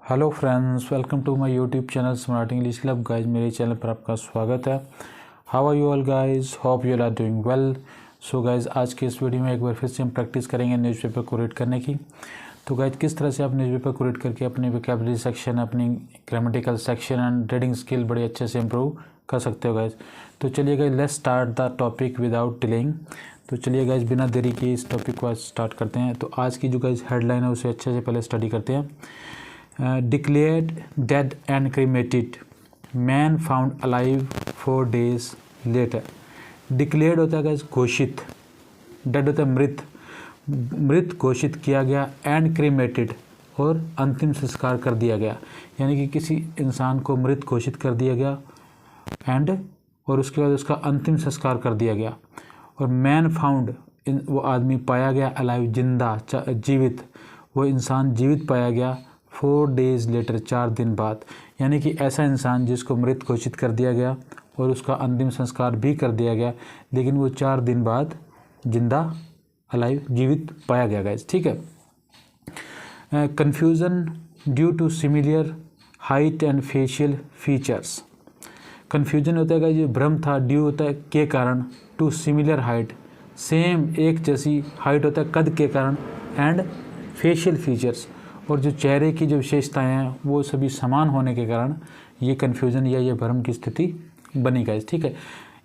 Hello friends, welcome to my YouTube channel smart English club. Guys, मेरे channel पर आपका स्वागत है। How are you all guys? Hope you are doing well. So guys, आज के इस वीडियो में एक बार फिर से हम प्रैक्टिस करेंगे न्यूज़पेपर को रीड करने की। तो गाइज, किस तरह से आप न्यूज़पेपर को रीड करके अपनी वोकैबुलरी सेक्शन, अपनी grammatical section and reading skill बड़े अच्छे से इम्प्रूव कर सकते हो गाइज। तो चलिए guys, let's start the topic without delaying. तो चलिए गाइज, बिना देरी के इस टॉपिक को आज स्टार्ट करते हैं। तो आज की जो गाइज हेडलाइन है उसे अच्छे से पहले स्टडी करते हैं। Declared dead and cremated, man found alive 4 days later। Declared होता है गाइस घोषित, dead होता है मृत, मृत घोषित किया गया, and cremated और अंतिम संस्कार कर दिया गया। यानी कि किसी इंसान को मृत घोषित कर दिया गया and और उसके बाद उसका अंतिम संस्कार कर दिया गया। और man found, वो आदमी पाया गया, alive जिंदा जीवित, वो इंसान जीवित पाया गया 4 days later 4 दिन बाद। यानी कि ऐसा इंसान जिसको मृत घोषित कर दिया गया और उसका अंतिम संस्कार भी कर दिया गया, लेकिन वो 4 दिन बाद जिंदा अलाइव जीवित पाया गया गाइस। ठीक है। Confusion due to similar height and facial features. Confusion होता है गाइस, ये भ्रम था, ड्यू होता है के कारण, टू सिमिलर हाइट सेम एक जैसी हाइट होता है कद के कारण, एंड फेशियल फीचर्स और जो चेहरे की जो विशेषताएं हैं वो सभी समान होने के कारण ये कन्फ्यूज़न या ये भ्रम की स्थिति बनी गाइस। ठीक है।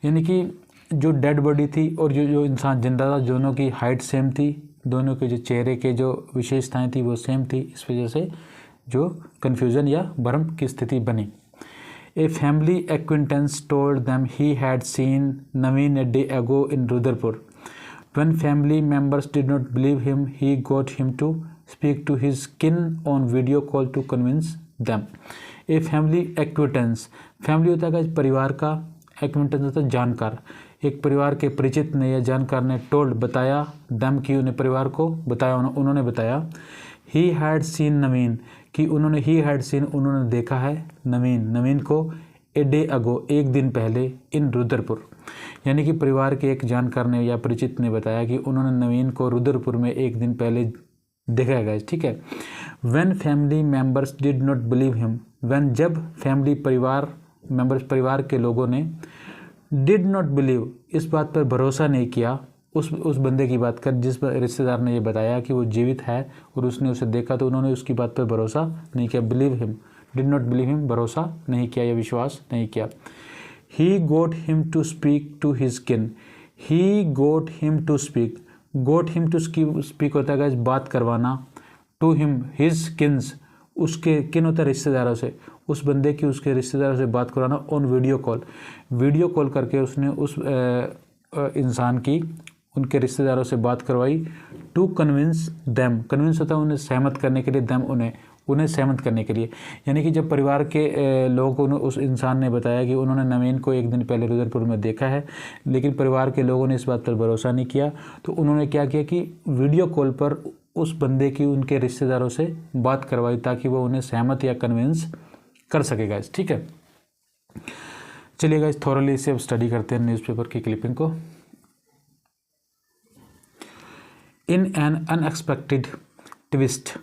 यानी कि जो डेड बॉडी थी और जो इंसान जिंदा था, दोनों की हाइट सेम थी, दोनों के जो चेहरे के जो विशेषताएं थी वो सेम थी। इस वजह से जो कन्फ्यूज़न या भ्रम की स्थिति बनी। ए family acquaintance told them he had seen Naveen a day ago in Rudrapur. When family members did not believe him, he got him to speak to his kin on video call to convince them। A family acquaintance, family होता है परिवार का, acquaintance होता है जानकार। एक परिवार के परिचित ने या जानकार ने told बताया, them की उन्हें परिवार को बताया, उन्होंने बताया। He had seen नवीन कि उन्होंने he had seen उन्होंने देखा है नवीन को ए डे अगो एक दिन पहले इन रुद्रपुर। यानी कि परिवार के एक जानकार ने या परिचित ने बताया कि उन्होंने नवीन को रुद्रपुर में एक दिन पहले देखा है गाइस। ठीक है। When family members did not believe him, when जब फैमिली परिवार के लोगों ने डिड नॉट बिलीव इस बात पर भरोसा नहीं किया, उस बंदे की बात कर जिस रिश्तेदार ने ये बताया कि वो जीवित है और उसने उसे देखा, तो उन्होंने उसकी बात पर भरोसा नहीं किया। Believe him, did not believe him, भरोसा नहीं किया या विश्वास नहीं किया। He got him to speak to his kin। He got him to speak। got him to speak होता है बात करवाना। to him his kins, उसके किन होता है रिश्तेदारों से, उस बंदे की उसके रिश्तेदारों से बात करवाना। ऑन वीडियो कॉल करके उसने उस इंसान की उनके रिश्तेदारों से बात करवाई। टू कन्विंस देम, कन्विंस होता है उन्हें सहमत करने के लिए, देम उन्हें सहमत करने के लिए। यानी कि जब परिवार के लोगों को उस इंसान ने बताया कि उन्होंने नवीन को एक दिन पहले रुद्रपुर में देखा है, लेकिन परिवार के लोगों ने इस बात पर भरोसा नहीं किया, तो उन्होंने क्या किया कि वीडियो कॉल पर उस बंदे की उनके रिश्तेदारों से बात करवाई ताकि वो उन्हें सहमत या कन्विंस कर सके गाइस। ठीक है। चलिए गाइस, थोरली इसे अब स्टडी करते हैं न्यूज़पेपर की क्लिपिंग को। इन an unexpected twist.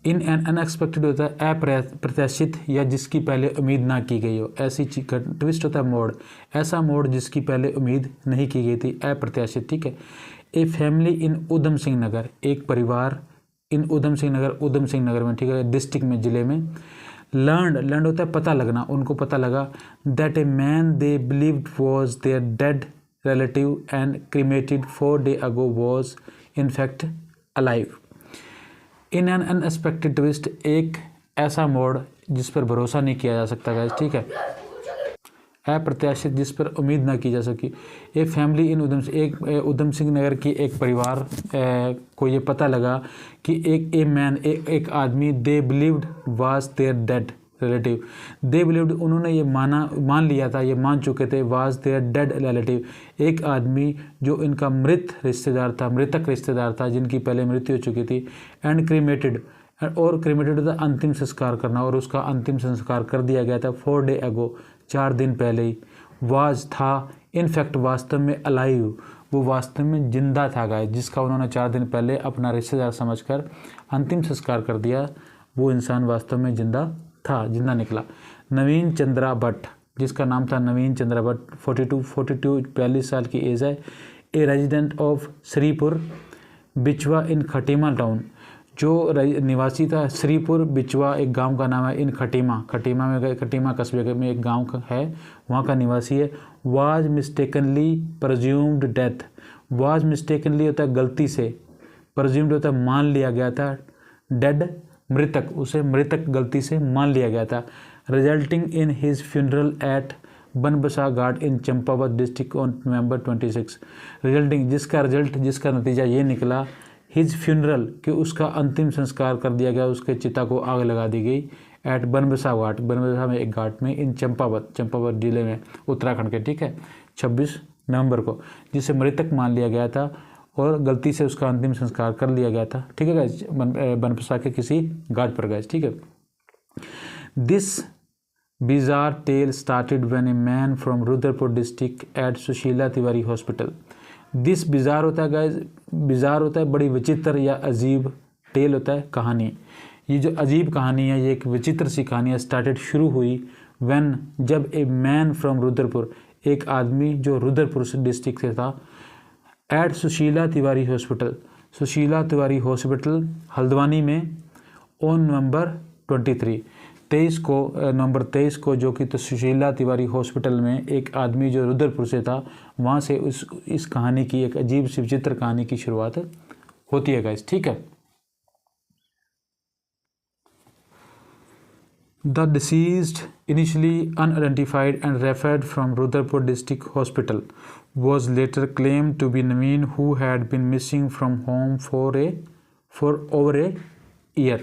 In an unexpected होता है अप्रत्याशित या जिसकी पहले उम्मीद ना की गई हो, ऐसी चीज। ट्विस्ट होता है मोड़, ऐसा मोड़ जिसकी पहले उम्मीद नहीं की गई थी, अप्रत्याशित। ठीक है। A family in Udham Singh Nagar, एक परिवार इन उधम सिंह नगर में, ठीक है, डिस्ट्रिक्ट में, जिले में। लर्न होता है पता लगना, उनको पता लगा। That a man they believed was their dead relative and cremated 4 days ago was in fact alive. In an unexpected twist, एक ऐसा मोड़ जिस पर भरोसा नहीं किया जा सकता गाइस। ठीक है। अप्रत्याशित, जिस पर उम्मीद ना की जा सकी। एक फैमिली इन उधम सिंह नगर की एक परिवार को ये पता लगा कि एक आदमी they believed was their dead relative. They believed, उन्होंने ये मान लिया था, ये मान चुके थे, वाज देयर डेड रिलेटिव, एक आदमी जो इनका मृतक रिश्तेदार था जिनकी पहले मृत्यु हो चुकी थी। एंड क्रीमेटेड, और क्रीमेटेड होता अंतिम संस्कार करना, और उसका अंतिम संस्कार कर दिया गया था 4 days ago 4 दिन पहले ही। वाज था, इनफैक्ट वास्तव में अलाइव, वो वास्तव में जिंदा था गाइस, जिसका उन्होंने 4 दिन पहले अपना रिश्तेदार समझकर अंतिम संस्कार कर दिया। वो इंसान वास्तव में जिंदा निकला। नवीन चंद्रा भट्ट, जिसका नाम था नवीन चंद्रा भट्ट, 42 साल की एज है, ए रेजिडेंट ऑफ श्रीपुर बिचवा इन खटीमा टाउन, जो निवासी था श्रीपुर बिचवा, एक गांव का नाम है, इन खटीमा कस्बे में एक गांव है, वहाँ का निवासी है। Was mistakenly presumed death, was mistakenly होता है गलती से, प्रज्यूम्ड होता है मान लिया गया था, डेड मृतक, उसे मृतक गलती से मान लिया गया था। Resulting in his funeral at Banbasa Ghat in Champawat district on November 26, resulting जिसका नतीजा ये निकला, हिज फ्यूनरल कि उसका अंतिम संस्कार कर दिया गया, उसके चिता को आग लगा दी गई, एट बनबसा घाट, बनबसा में एक घाट में, इन चंपावत जिले में, उत्तराखंड के, ठीक है, 26 नवंबर को, जिसे मृतक मान लिया गया था और गलती से उसका अंतिम संस्कार कर लिया गया था, ठीक है गाइस, बनबसा के किसी घाट पर गाइस, ठीक है। This bizarre tale started when a man from Rudrapur district at Sushila Tiwari hospital. This bizarre होता है गाइस, बिजार होता है बड़ी विचित्र या अजीब, टेल होता है कहानी। ये जो अजीब कहानी है, ये एक विचित्र सी कहानी है, स्टार्टेड शुरू हुई व्हेन, जब ए मैन फ्रॉम रुद्रपुर, एक आदमी जो रुद्रपुर डिस्ट्रिक्ट से था, at Sushila Tiwari hospital, Sushila Tiwari hospital Haldwani में, ऑन November 23 को जो कि तो सुशीला तिवारी हॉस्पिटल में एक आदमी जो रुद्रपुर से था, वहाँ से इस कहानी की, एक अजीब सी विचित्र कहानी की शुरुआत होती है गाइस, ठीक है। The deceased initially unidentified and referred from Rudrapur district hospital was later claimed to be Naveen, who had been missing from home for over a year.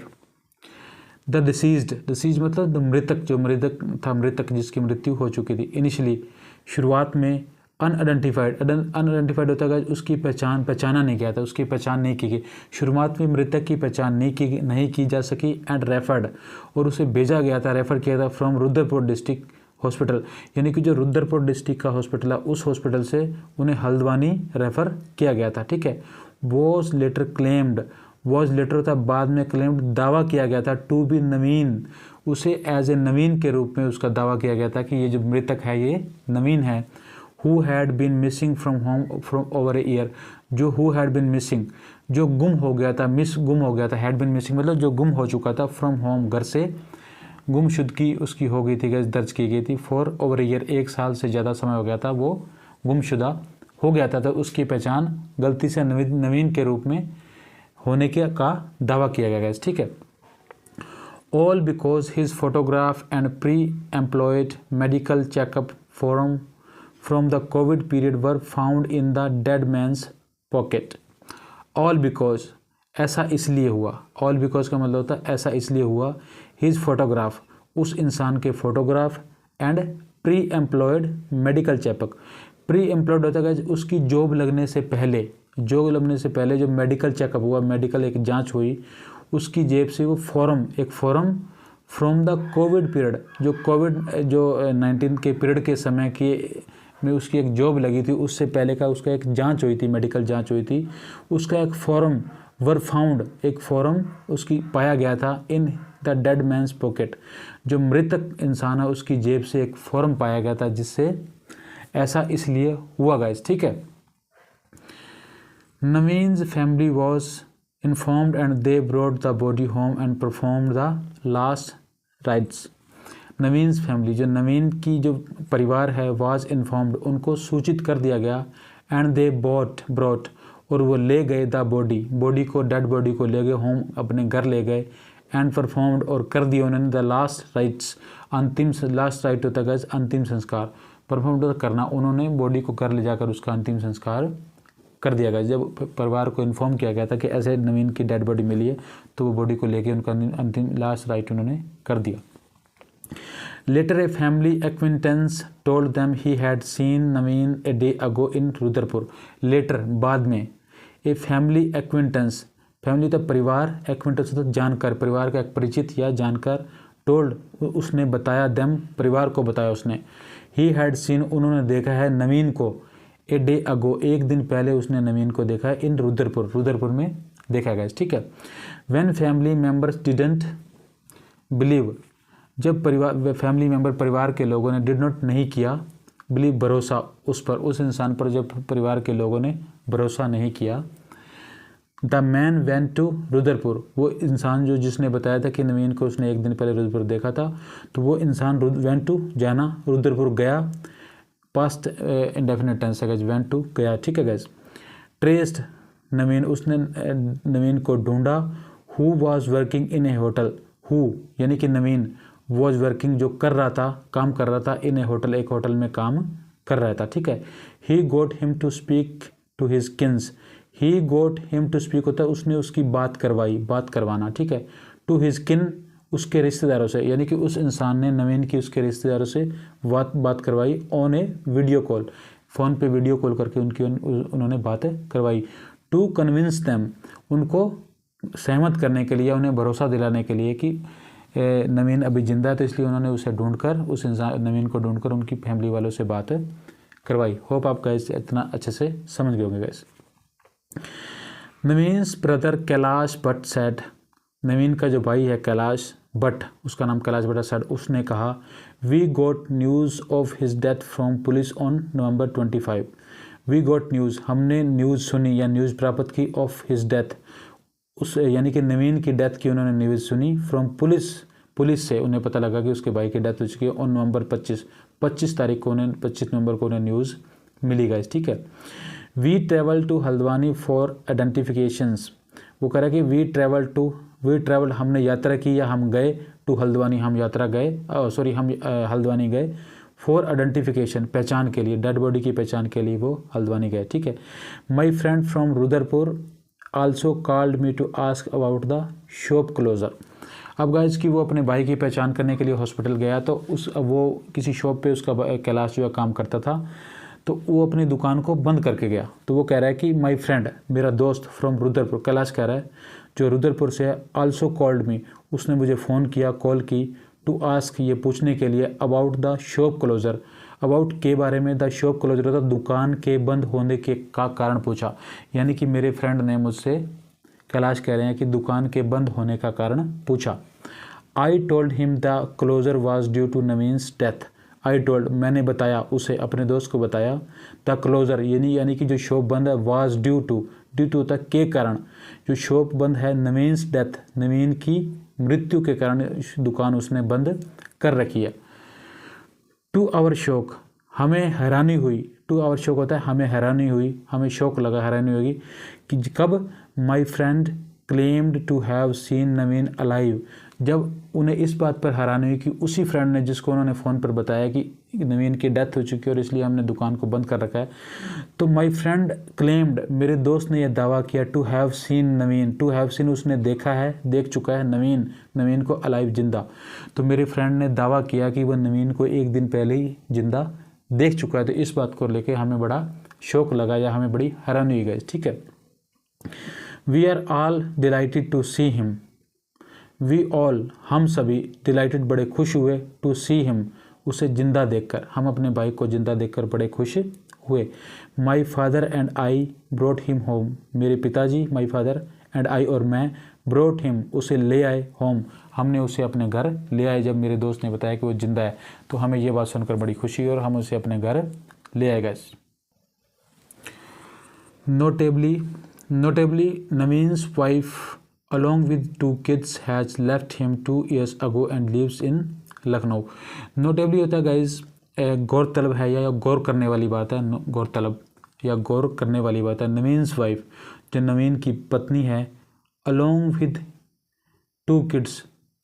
The disease मतलब मृतक, जो मृतक जिसकी मृत्यु हो चुकी थी, इनिशियली शुरुआत में, अनआइडेंटिफाइड होता है, उसकी पहचाना नहीं गया था, उसकी पहचान नहीं की गई, शुरुआत में मृतक की पहचान नहीं की जा सकी, एंड रेफर्ड, और उसे भेजा गया था, रेफर किया था फ्रॉम रुद्रपुर डिस्ट्रिक्ट हॉस्पिटल, यानी कि जो रुद्रपुर डिस्ट्रिक्ट का हॉस्पिटल है, उस हॉस्पिटल से उन्हें हल्द्वानी रेफर किया गया था, ठीक है। वॉज लेटर होता है बाद में, क्लेम्ड दावा किया गया था, टू बी नवीन, उसे एज ए नवीन के रूप में उसका दावा किया गया था कि ये जो मृतक है ये नवीन है। Who had been missing from home from over a year, जो हु हैड बीन मिसिंग, जो गुम हो गया था, गुम हो गया था, हैड बीन मिसिंग मतलब जो गुम हो चुका था, फ्रॉम होम घर से, गुमशुदगी उसकी हो गई थी, दर्ज की गई थी, फॉर ओवर ए ईयर, 1 साल से ज़्यादा समय हो गया था, वो गुमशुदा हो गया था, तो उसकी पहचान गलती से नवीन के रूप में होने का दावा किया गया है, ठीक है। All because his photograph and pre employed medical checkup from the Covid period were found in the dead man's pocket. All because, ऐसा इसलिए हुआ, ऑल बिकॉज का मतलब होता है ऐसा इसलिए हुआ, हिज फोटोग्राफ, उस इंसान के photograph, and pre employed medical checkup, pre employed होता है उसकी जॉब लगने से पहले जो मेडिकल चेकअप हुआ, मेडिकल एक जांच हुई, उसकी जेब से वो एक form from the Covid period, जो 19 के पीरियड के समय की में उसकी एक जॉब लगी थी, उससे पहले का उसका एक जांच हुई थी, मेडिकल जांच हुई थी, उसका एक फॉर्म वर फाउंड, एक फॉर्म उसकी पाया गया था, in the dead man's pocket, जो मृतक इंसान है उसकी जेब से एक फॉर्म पाया गया था, जिससे ऐसा इसलिए हुआ गाइस, ठीक है। Naveen's family was informed and they brought the body home and performed the last rites. Naveen's family, जो नवीन की जो परिवार है, वाज इन्फॉर्म्ड, उनको सूचित कर दिया गया, एंड दे ब्रॉट, और वो ले गए द बॉडी को, डेड बॉडी को ले गए होम, अपने घर ले गए, एंड परफॉर्म्ड, और कर दिया उन्होंने the last rights, last right होता है अंतिम संस्कार, परफॉर्म करना, उन्होंने बॉडी को घर ले जाकर उसका अंतिम संस्कार कर दिया गया। जब परिवार को इन्फॉर्म किया गया था कि ऐसे नवीन की डेड बॉडी मिली है, तो वो बॉडी को लेके उनका अंतिम लास्ट राइट उन्होंने कर दिया। Later a family acquaintance told them he had seen Naveen a day ago in Rudrapur. Later, बाद में, ए फैमिली एक्विंटेंस, फैमिली तो परिवार, एक्विंटेंस तो जानकार, परिवार का एक परिचित या जानकार, टोल्ड उसने बताया, देम परिवार को बताया उसने, ही हैड सीन उन्होंने देखा है नवीन को, ए डे अगो एक दिन पहले उसने नवीन को देखा है, इन रुद्रपुर में देखा गया, ठीक है। When family members didn't believe, जब परिवार फैमिली मेम्बर परिवार के लोगों ने डिड नॉट नहीं किया, बिलीव भरोसा उस पर, उस इंसान पर जब परिवार के लोगों ने भरोसा नहीं किया। The man went to Rudrapur, वो इंसान जो जिसने बताया था कि नवीन को उसने एक दिन पहले रुद्रपुर देखा था, तो वो इंसान वेंट टू जाना, रुद्रपुर गया, पास्ट इंडेफिनिट टेंस है गाइस, वेंट टू गया, ठीक है गाइस। ट्रेस्ड नवीन, उसने नवीन को ढूंढा। Who was working in A hotel, who यानी कि नवीन, वॉज वर्किंग जो कर रहा था, काम कर रहा था, इन ए होटल एक होटल में काम कर रहा था, ठीक है। He got him to speak to his kins, he got him to speak होता है उसने उसकी बात करवाई, बात करवाना, ठीक है। टू हिज किन, उसके रिश्तेदारों से, यानी कि उस इंसान ने नवीन की उसके रिश्तेदारों से बात करवाई। On A video call, phone पे वीडियो कॉल करके उन्होंने बातें करवाई। टू कन्विंस दैम, उनको सहमत करने के लिए, उन्हें भरोसा दिलाने के लिए कि नवीन अभी जिंदा है, तो इसलिए उन्होंने उसे ढूंढकर, उस इंसान नवीन को ढूंढकर उनकी फैमिली वालों से बात करवाई। होप आप गाइस इतना अच्छे से समझ गए होंगे guys. Naveen's brother Kailash Bhatt said, Naveen का जो भाई है कैलाश भट्ट, उसका नाम कैलाश भट्ट सेड, उसने कहा we got news of his death from police on November 25। We got news, हमने न्यूज़ सुनी या न्यूज़ प्राप्त की, ऑफ हिज डेथ, उस यानी कि नवीन की डेथ की उन्होंने न्यूज़ सुनी, फ्रॉम पुलिस से उन्हें पता लगा कि उसके भाई की डेथ हो चुकी है। ऑन November 25 तारीख को उन्हें 25 नवंबर को उन्हें न्यूज़ मिली गाइस, ठीक है। We travel to Haldwani for identifications, वो कह रहा है कि वी ट्रेवल हमने यात्रा की या हम गए, टू हल्द्वानी हम यात्रा गए, हम हल्द्वानी गए, फॉर आइडेंटिफिकेशन पहचान के लिए, डेड बॉडी की पहचान के लिए वो हल्द्वानी गए, ठीक है। My friend from Rudrapur also called me to ask about the shop closure. अब गाइस कि वो अपने भाई की पहचान करने के लिए हॉस्पिटल गया, तो वो किसी शॉप पे उसका कैलाश जो है काम करता था, तो वो अपनी दुकान को बंद करके गया। तो वो कह रहा है कि माय फ्रेंड, मेरा दोस्त फ्रॉम रुद्रपुर, कैलाश कह रहा है जो रुद्रपुर से है, आल्सो कॉल्ड मी, उसने मुझे फ़ोन किया, कॉल की, टू आस्क ये पूछने के लिए, about the shop closure, about के बारे में, द शॉप क्लोजर होता दुकान के बंद होने के का कारण पूछा। यानी कि मेरे फ्रेंड ने मुझसे, कैलाश कह रहे हैं कि दुकान के बंद होने का कारण पूछा। I told him the closure was due to Naveen's death, I told मैंने बताया उसे, अपने दोस्त को बताया, द क्लोजर यानी कि जो शॉप बंद है, वाज ड्यू टू होता के कारण, जो शॉप बंद है, नवीन्स डेथ नवीन की मृत्यु के कारण दुकान उसने बंद कर रखी है। टू आवर शौक, हमें हैरानी हुई, टू आवर शौक होता है हमें हैरानी हुई, हमें शौक लगा, हैरानी होगी कि कब, my friend claimed to have seen Naveen alive, जब उन्हें इस बात पर हैरानी हुई कि उसी फ्रेंड ने जिसको उन्होंने फ़ोन पर बताया कि नवीन की डेथ हो चुकी है और इसलिए हमने दुकान को बंद कर रखा है, तो माई फ्रेंड क्लेम्ड, मेरे दोस्त ने यह दावा किया, to have seen Naveen, to have seen उसने देखा है, देख चुका है नवीन को अलाइव जिंदा। तो मेरे फ्रेंड ने दावा किया कि वह नवीन को एक दिन पहले ही जिंदा देख चुका है। तो इस बात को लेकर हमें बड़ा शौक लगा या हमें बड़ी हैरानी हुई गई, ठीक है। We are all delighted to see him, we all हम सभी, डिलाइटेड बड़े खुश हुए, टू सी हिम उसे जिंदा देखकर, हम अपने भाई को जिंदा देखकर बड़े खुश हुए। My father and I brought him home, मेरे पिताजी, माई फादर एंड आई और मैं, ब्रोट हिम उसे ले आए, होम हमने उसे अपने घर ले आए। जब मेरे दोस्त ने बताया कि वो जिंदा है तो हमें ये बात सुनकर बड़ी खुशी हुई और हम उसे अपने घर ले आए गए। Notably Naveen's wife along with 2 kids has left him 2 years ago and lives in Lucknow. Notably होता है गाइज गौरतलब है या गौर करने वाली बात है, गौरतलब या गौर करने वाली बात है। नवीन्स वाइफ जो नवीन की पत्नी है, along with 2 kids,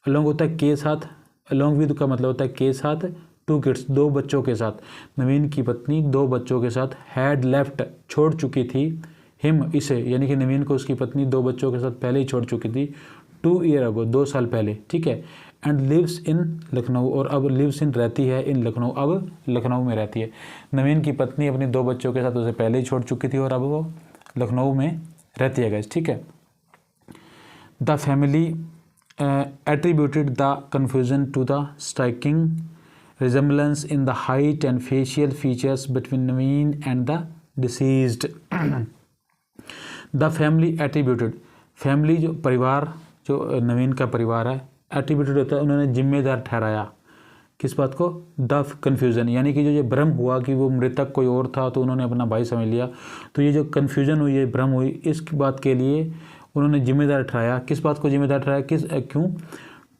along होता है के साथ, along with का मतलब होता है के साथ, 2 kids 2 बच्चों के साथ, नवीन की पत्नी 2 बच्चों के साथ, had left छोड़ चुकी थी, हिम इसे यानी कि नवीन को उसकी पत्नी 2 बच्चों के साथ पहले ही छोड़ चुकी थी, 2 years ago 2 साल पहले, ठीक है। एंड लिव्स इन लखनऊ और अब लिव्स इन रहती है इन लखनऊ, अब लखनऊ में रहती है। नवीन की पत्नी अपनी 2 बच्चों के साथ उसे पहले ही छोड़ चुकी थी और अब वो लखनऊ में रहती है गाइस, ठीक है। The family attributed the confusion to the striking resemblance in the height and facial features between Naveen and the deceased. The family attributed, family जो परिवार, जो नवीन का परिवार है, एट्रीब्यूटेड होता है, उन्होंने जिम्मेदार ठहराया किस बात को, द कन्फ्यूज़न, यानी कि जो ये भ्रम हुआ कि वो मृतक कोई और था तो उन्होंने अपना भाई समझ लिया, तो ये जो कन्फ्यूज़न हुई, ये भ्रम हुई, इस बात के लिए उन्होंने जिम्मेदार ठहराया। किस बात को जिम्मेदार ठहराया, क्यों,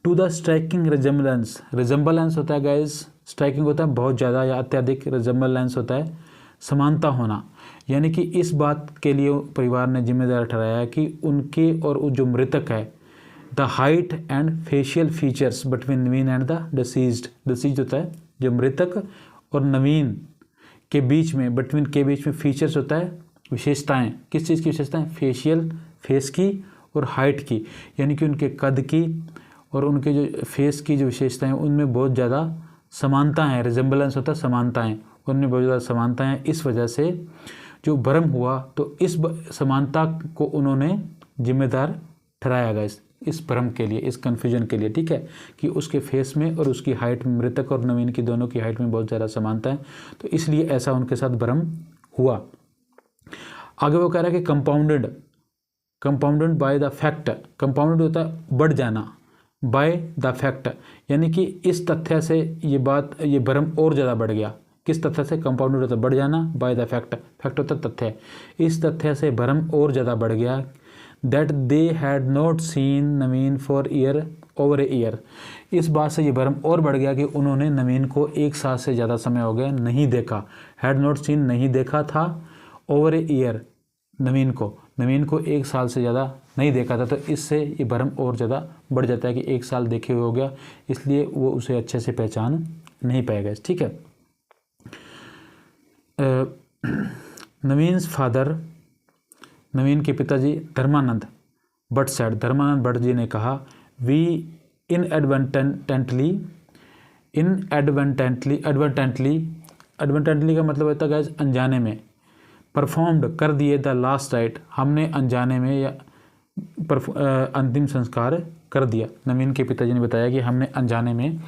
to the striking resemblance, resemblance होता है गाइज, स्ट्राइकिंग होता है बहुत ज़्यादा या अत्यधिक, रिजेम्बलेंस होता है समानता होना, यानी कि इस बात के लिए परिवार ने जिम्मेदार ठहराया कि उनके और जो मृतक है, the height and facial features between Naveen and the deceased, deceased होता है जो मृतक और नवीन के बीच में, बिटवीन के बीच में फीचर्स होता है विशेषताएं, किस चीज़ की विशेषताएं, फेशियल, फेस की और हाइट की, यानी कि उनके कद की और उनके जो फेस की जो विशेषताएं उनमें बहुत ज़्यादा समानता है, रिजेम्बलेंस होता है समानताएं, उनमें बहुत ज़्यादा समानता है। इस वजह से जो भ्रम हुआ तो इस समानता को उन्होंने जिम्मेदार ठहराया गया इस भ्रम के लिए, इस कन्फ्यूजन के लिए, ठीक है, कि उसके फेस में और उसकी हाइट में, मृतक और नवीन की दोनों की हाइट में बहुत ज़्यादा समानता है, तो इसलिए ऐसा उनके साथ भ्रम हुआ। आगे वो कह रहा है कि compounded by the fact, compounded होता है बढ़ जाना, बाय द फैक्ट, यानी कि इस तथ्य से ये भ्रम और ज़्यादा बढ़ गया। किस तथ्य से, कंपाउंडेड होता है बढ़ जाना, बाय द फैक्ट, फैक्ट होता है तथ्य, इस तथ्य से भ्रम और ज़्यादा बढ़ गया, that they had not seen Naveen for over a year, इस बात से ये भ्रम और बढ़ गया कि उन्होंने नवीन को 1 साल से ज़्यादा समय हो गया नहीं देखा, हैड नॉट सीन नहीं देखा था, ओवर ए ईयर नवीन को 1 साल से ज़्यादा नहीं देखा था, तो इससे ये भ्रम और ज़्यादा बढ़ जाता है कि 1 साल देखे हुए हो गया, इसलिए वो उसे अच्छे से पहचान नहीं पाएगा, ठीक है। नवीन्स फादर, नवीन के पिताजी धर्मानंद भट्ट सैड, धर्मानंद भट्ट जी ने कहा, वी एडवर्टेंटली का मतलब होता है गाइस अनजाने में, परफॉर्म्ड कर दिए द लास्ट राइट, हमने अनजाने में या अंतिम संस्कार कर दिया। नवीन के पिताजी ने बताया कि हमने अनजाने में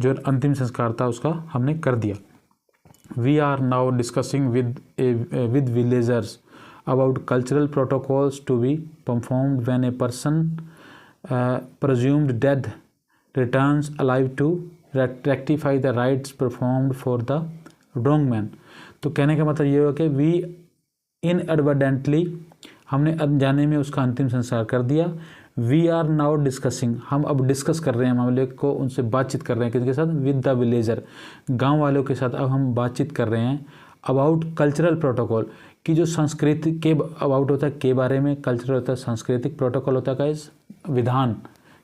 जो अंतिम संस्कार था उसका हमने कर दिया। We are now discussing with villagers about cultural protocols to be performed when a person presumed dead returns alive to rectify the rites performed for the wrong man। तो कहने का मतलब ये हुआ कि we inadvertently, हमने अनजाने में उसका अंतिम संस्कार कर दिया। वी आर नाउ डिस्कसिंग, हम अब डिस्कस कर रहे हैं मामले को, उनसे बातचीत कर रहे हैं, किसके साथ, विद द विलेजर, गाँव वालों के साथ अब हम बातचीत कर रहे हैं, अबाउट कल्चरल प्रोटोकॉल, कि जो संस्कृति के अबाउट होता है, के बारे में, कल्चरल होता है सांस्कृतिक, प्रोटोकॉल होता है गाइस विधान,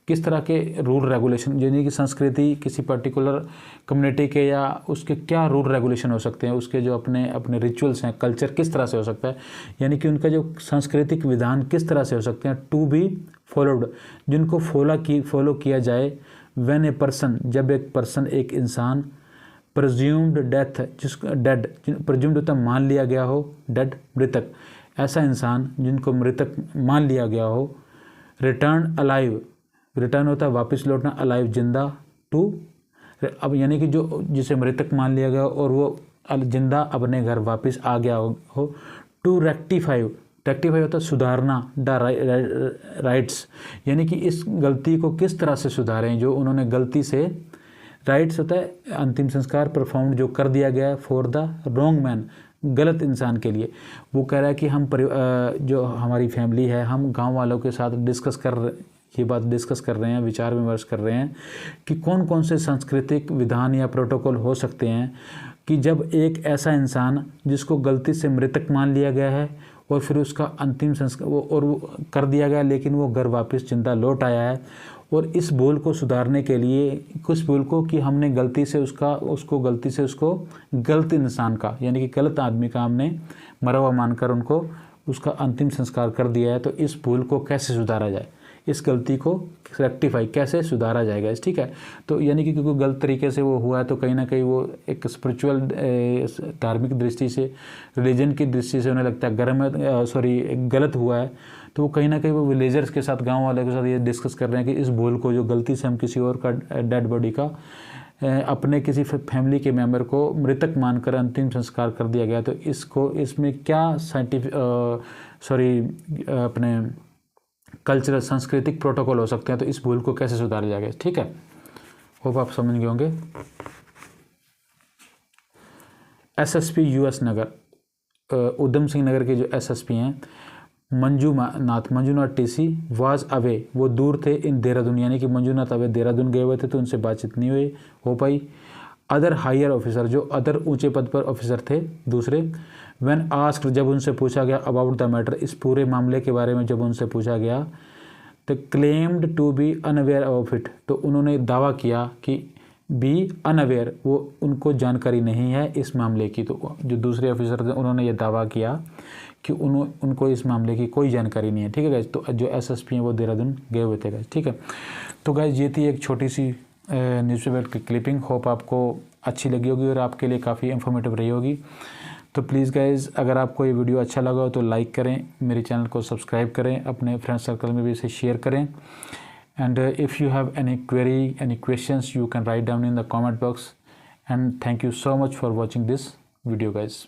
किस तरह के रूल रेगुलेशन, यानी कि संस्कृति किसी पर्टिकुलर कम्युनिटी के या उसके क्या रूल रेगुलेशन हो सकते हैं, उसके जो अपने अपने रिचुअल्स हैं, कल्चर किस तरह से हो सकता है, यानी कि उनका जो सांस्कृतिक विधान किस तरह से हो सकते हैं, टू बी फॉलोड, जिनको फॉलो किया जाए, व्हेन ए पर्सन, जब एक पर्सन, एक इंसान, प्रज्यूम्ड डेथ, जिसको डेड, प्रज्यूम्ड होता है मान लिया गया हो, डेड मृतक, ऐसा इंसान जिनको मृतक मान लिया गया हो, रिटर्न अलाइव, रिटर्न होता है वापस लौटना, अलाइव जिंदा, टू, अब यानी कि जो जिसे मृतक मान लिया गया और वो जिंदा अपने घर वापस आ गया हो, टू रेक्टिफाई होता है सुधारना, द राइट्स, यानी कि इस गलती को किस तरह से सुधारें जो उन्होंने गलती से, राइट्स होता है अंतिम संस्कार, परफॉर्म जो कर दिया गया है, फॉर द रॉन्ग मैन, गलत इंसान के लिए। वो कह रहा है कि हम जो हमारी फैमिली है, हम गांव वालों के साथ डिस्कस कर रहे हैं, विचार विमर्श कर रहे हैं कि कौन कौन से सांस्कृतिक विधान या प्रोटोकॉल हो सकते हैं कि जब एक ऐसा इंसान जिसको गलती से मृतक मान लिया गया है और फिर उसका अंतिम संस्कार वो कर दिया गया, लेकिन वो घर वापस जिंदा लौट आया है, और इस भूल को सुधारने के लिए, कुछ भूल को कि हमने गलती से उसको गलत इंसान का, यानी कि गलत आदमी का हमने मरा हुआ मानकर उनको उसका अंतिम संस्कार कर दिया है, तो इस भूल को कैसे सुधारा जाए, इस गलती को रेक्टिफाई कैसे सुधारा जाएगा, ठीक है। तो यानी कि क्योंकि गलत तरीके से वो हुआ है, तो कहीं ना कहीं वो एक स्पिरिचुअल धार्मिक दृष्टि से, रिलीजन की दृष्टि से उन्हें लगता है गलत हुआ है, तो वो कहीं ना कहीं वो विलेजर्स के साथ, गांव वालों के साथ ये डिस्कस कर रहे हैं कि इस भूल को, जो गलती से हम किसी और का डेड बॉडी का अपने किसी फैमिली के मेंबर को मृतक मानकर अंतिम संस्कार कर दिया गया, तो इसमें क्या अपने कल्चरल सांस्कृतिक प्रोटोकॉल हो सकते हैं, तो इस भूल को कैसे सुधारा जाएगा। ठीक है, होप आप समझ गए होंगे। एसएसपी यूएस नगर, उधम सिंह नगर के जो एसएसपी हैं मंजूनाथ टीसी वाज अवे, वो दूर थे इन देहरादून, यानी कि मंजूनाथ अवे देहरादून गए हुए थे, तो उनसे बातचीत नहीं हो पाई। अदर हायर ऑफिसर, जो अदर ऊंचे पद पर ऑफिसर थे दूसरे, व्हेन आस्क्ड, जब उनसे पूछा गया अबाउट द मैटर, इस पूरे मामले के बारे में जब उनसे पूछा गया, तो claimed to be unaware of it, तो उन्होंने दावा किया कि बी अनअवेयर, वो उनको जानकारी नहीं है इस मामले की। तो जो दूसरे ऑफिसर थे उन्होंने ये दावा किया कि उनको इस मामले की कोई जानकारी नहीं है। ठीक है गाइज, तो जो एसएसपी हैं वो देहरादून गए हुए थे गाइज। ठीक है, तो गाइज ये थी एक छोटी सी न्यूज़पेपर की क्लिपिंग, होप आपको अच्छी लगी होगी और आपके लिए काफ़ी इन्फॉर्मेटिव रही होगी। तो प्लीज़ गाइज, अगर आपको ये वीडियो अच्छा लगा हो तो लाइक करें, मेरे चैनल को सब्सक्राइब करें, अपने फ्रेंड सर्कल में भी इसे शेयर करें। And if you have any query, any questions, you can write down in the comment box. And thank you so much for watching this video, guys.